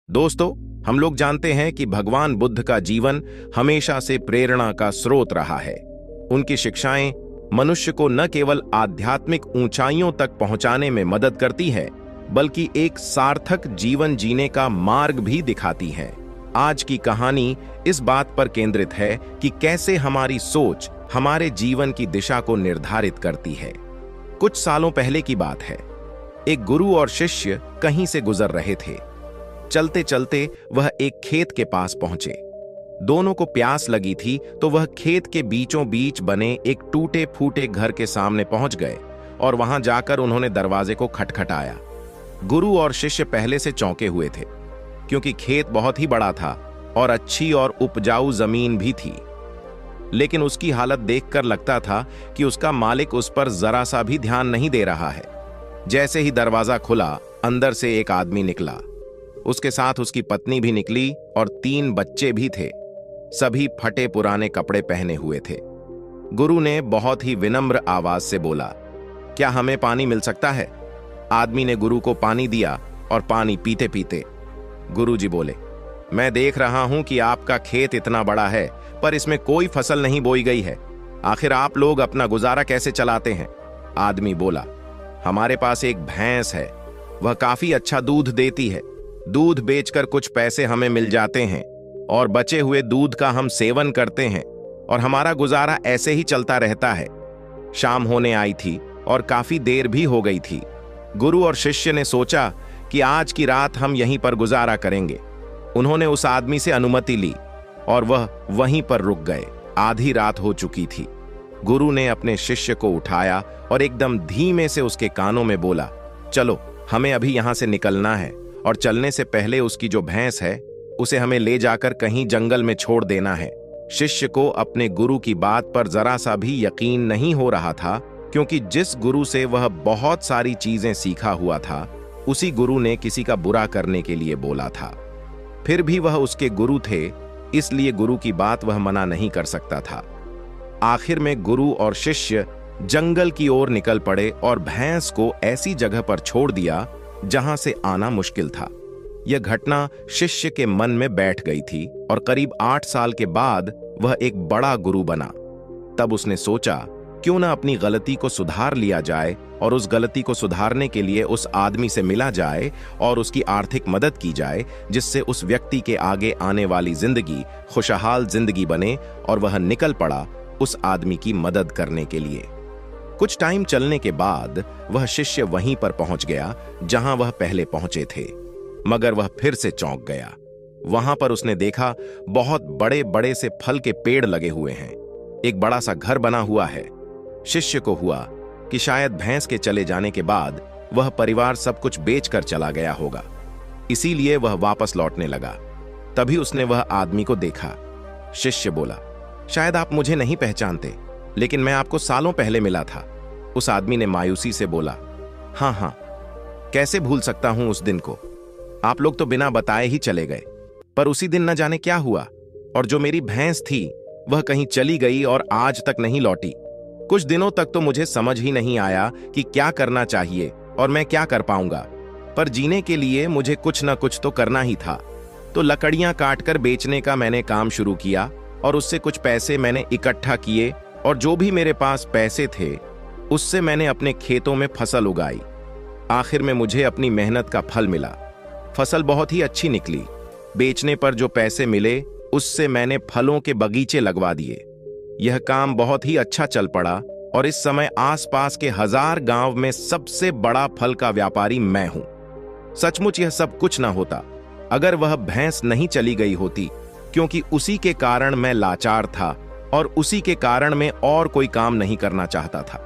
दोस्तों, हम लोग जानते हैं कि भगवान बुद्ध का जीवन हमेशा से प्रेरणा का स्रोत रहा है। उनकी शिक्षाएं मनुष्य को न केवल आध्यात्मिक ऊंचाइयों तक पहुंचाने में मदद करती है, बल्कि एक सार्थक जीवन जीने का मार्ग भी दिखाती है। आज की कहानी इस बात पर केंद्रित है कि कैसे हमारी सोच हमारे जीवन की दिशा को निर्धारित करती है। कुछ सालों पहले की बात है। एक गुरु और शिष्य कहीं से गुजर रहे थे। चलते चलते वह एक खेत के पास पहुंचे। दोनों को प्यास लगी थी तो वह खेत के बीचों बीच बने एक टूटे फूटे घर के सामने पहुंच गए और वहां जाकर उन्होंने दरवाजे को खटखटाया। गुरु और शिष्य पहले से चौंके हुए थे, क्योंकि खेत बहुत ही बड़ा था और अच्छी और उपजाऊ जमीन भी थी। लेकिन उसकी हालत देखकर लगता था कि उसका मालिक उस पर जरा सा भी ध्यान नहीं दे रहा है। जैसे ही दरवाजा खुला, अंदर से एक आदमी निकला। उसके साथ उसकी पत्नी भी निकली और 3 बच्चे भी थे। सभी फटे पुराने कपड़े पहने हुए थे। गुरु ने बहुत ही विनम्र आवाज से बोला, क्या हमें पानी मिल सकता है? आदमी ने गुरु को पानी दिया और पानी पीते पीते गुरु जी बोले, मैं देख रहा हूं कि आपका खेत इतना बड़ा है, पर इसमें कोई फसल नहीं बोई गई है। आखिर आप लोग अपना गुजारा कैसे चलाते हैं? आदमी बोला, हमारे पास एक भैंस है, वह काफी अच्छा दूध देती है। दूध बेचकर कुछ पैसे हमें मिल जाते हैं और बचे हुए दूध का हम सेवन करते हैं और हमारा गुजारा ऐसे ही चलता रहता है। शाम होने आई थी और काफी देर भी हो गई थी। गुरु और शिष्य ने सोचा कि आज की रात हम यहीं पर गुजारा करेंगे। उन्होंने उस आदमी से अनुमति ली और वह वहीं पर रुक गए। आधी रात हो चुकी थी। गुरु ने अपने शिष्य को उठाया और एकदम धीमे से उसके कानों में बोला, चलो, हमें अभी यहां से निकलना है और चलने से पहले उसकी जो भैंस है उसे हमें ले जाकर कहीं जंगल में छोड़ देना है। शिष्य को अपने गुरु की बात पर जरा सा भी यकीन नहीं हो रहा था, क्योंकि जिस गुरु से वह बहुत सारी चीजें सीखा हुआ था, उसी गुरु ने किसी का बुरा करने के लिए बोला था। फिर भी वह उसके गुरु थे, इसलिए गुरु की बात वह मना नहीं कर सकता था। आखिर में गुरु और शिष्य जंगल की ओर निकल पड़े और भैंस को ऐसी जगह पर छोड़ दिया जहां से आना मुश्किल था। यह घटना शिष्य के मन में बैठ गई थी और करीब 8 साल के बाद वह एक बड़ा गुरु बना। तब उसने सोचा, क्यों ना अपनी गलती को सुधार लिया जाए और उस गलती को सुधारने के लिए उस आदमी से मिला जाए और उसकी आर्थिक मदद की जाए, जिससे उस व्यक्ति के आगे आने वाली जिंदगी खुशहाल जिंदगी बने। और वह निकल पड़ा उस आदमी की मदद करने के लिए। कुछ टाइम चलने के बाद वह शिष्य वहीं पर पहुंच गया जहां वह पहले पहुंचे थे, मगर वह फिर से चौंक गया। वहां पर उसने देखा बहुत बड़े बड़े से फल के पेड़ लगे हुए हैं। एक बड़ा सा घर बना हुआ है। शिष्य को हुआ कि शायद भैंस के चले जाने के बाद वह परिवार सब कुछ बेचकर चला गया होगा, इसीलिए वह वापस लौटने लगा। तभी उसने वह आदमी को देखा। शिष्य बोला, शायद आप मुझे नहीं पहचानते, लेकिन मैं आपको सालों पहले मिला था। उस आदमी ने मायूसी से बोला, हाँ, कैसे भूल सकता हूं उस दिन को। आप लोग तो बिना बताए ही चले गए, पर उसी दिन न जाने क्या हुआ, और जो मेरी भैंस थी वह कहीं चली गई और आज तक नहीं लौटी। कुछ दिनों तक तो मुझे समझ ही नहीं आया कि क्या करना चाहिए और मैं क्या कर पाऊंगा, पर जीने के लिए मुझे कुछ न कुछ तो करना ही था। तो लकड़ियां काटकर बेचने का मैंने काम शुरू किया और उससे कुछ पैसे मैंने इकट्ठा किए, और जो भी मेरे पास पैसे थे उससे मैंने अपने खेतों में फसल उगाई। आखिर में मुझे अपनी मेहनत का फल मिला। फसल बहुत ही अच्छी निकली। बेचने पर जो पैसे मिले उससे मैंने फलों के बगीचे लगवा दिए। यह काम बहुत ही अच्छा चल पड़ा और इस समय आसपास के 1000 गांव में सबसे बड़ा फल का व्यापारी मैं हूं। सचमुच यह सब कुछ ना होता अगर वह भैंस नहीं चली गई होती, क्योंकि उसी के कारण मैं लाचार था और उसी के कारण मैं और कोई काम नहीं करना चाहता था।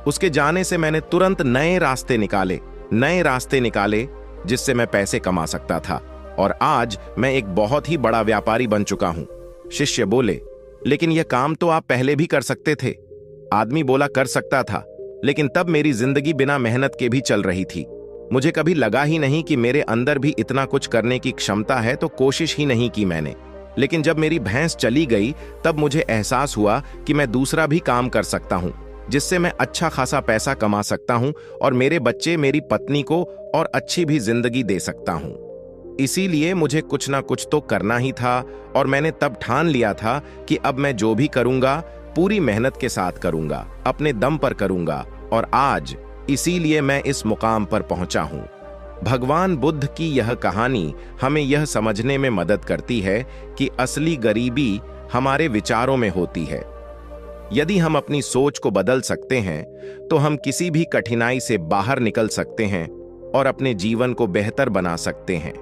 उसके जाने से मैंने तुरंत नए रास्ते निकाले जिससे मैं पैसे कमा सकता था, और आज मैं एक बहुत ही बड़ा व्यापारी बन चुका हूं। शिष्य बोले, लेकिन यह काम तो आप पहले भी कर सकते थे। आदमी बोला, कर सकता था, लेकिन तब मेरी जिंदगी बिना मेहनत के भी चल रही थी। मुझे कभी लगा ही नहीं कि मेरे अंदर भी इतना कुछ करने की क्षमता है, तो कोशिश ही नहीं की मैंने। लेकिन जब मेरी भैंस चली गई तब मुझे एहसास हुआ कि मैं दूसरा भी काम कर सकता हूं, जिससे मैं अच्छा खासा पैसा कमा सकता हूं और मेरे बच्चे, मेरी पत्नी को और अच्छी भी जिंदगी दे सकता हूं। इसीलिए मुझे कुछ ना कुछ तो करना ही था और मैंने तब ठान लिया था कि अब मैं जो भी करूंगा पूरी मेहनत के साथ करूंगा, अपने दम पर करूंगा और आज इसीलिए मैं इस मुकाम पर पहुंचा हूं। भगवान बुद्ध की यह कहानी हमें यह समझने में मदद करती है कि असली गरीबी हमारे विचारों में होती है। यदि हम अपनी सोच को बदल सकते हैं तो हम किसी भी कठिनाई से बाहर निकल सकते हैं और अपने जीवन को बेहतर बना सकते हैं।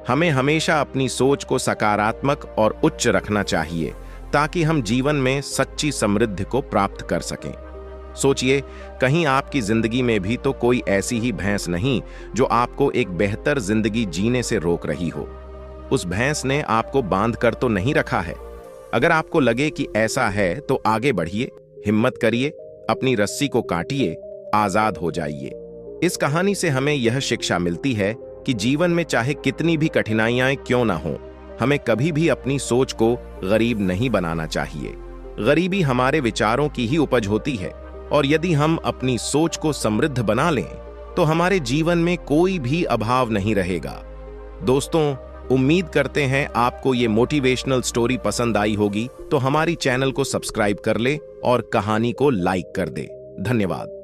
हमें हमेशा अपनी सोच को सकारात्मक और उच्च रखना चाहिए ताकि हम जीवन में सच्ची समृद्धि को प्राप्त कर सकें। सोचिए, कहीं आपकी जिंदगी में भी तो कोई ऐसी ही भैंस नहीं जो आपको एक बेहतर जिंदगी जीने से रोक रही हो। उस भैंस ने आपको बांध कर तो नहीं रखा है। अगर आपको लगे कि ऐसा है तो आगे बढ़िए, हिम्मत करिए, अपनी रस्सी को काटिए, आजाद हो जाइए। इस कहानी से हमें यह शिक्षा मिलती है कि जीवन में चाहे कितनी भी कठिनाइयां क्यों ना हो, हमें कभी भी अपनी सोच को गरीब नहीं बनाना चाहिए। गरीबी हमारे विचारों की ही उपज होती है और यदि हम अपनी सोच को समृद्ध बना लें तो हमारे जीवन में कोई भी अभाव नहीं रहेगा। दोस्तों, उम्मीद करते हैं आपको ये मोटिवेशनल स्टोरी पसंद आई होगी, तो हमारी चैनल को सब्सक्राइब कर ले और कहानी को लाइक कर दे। धन्यवाद।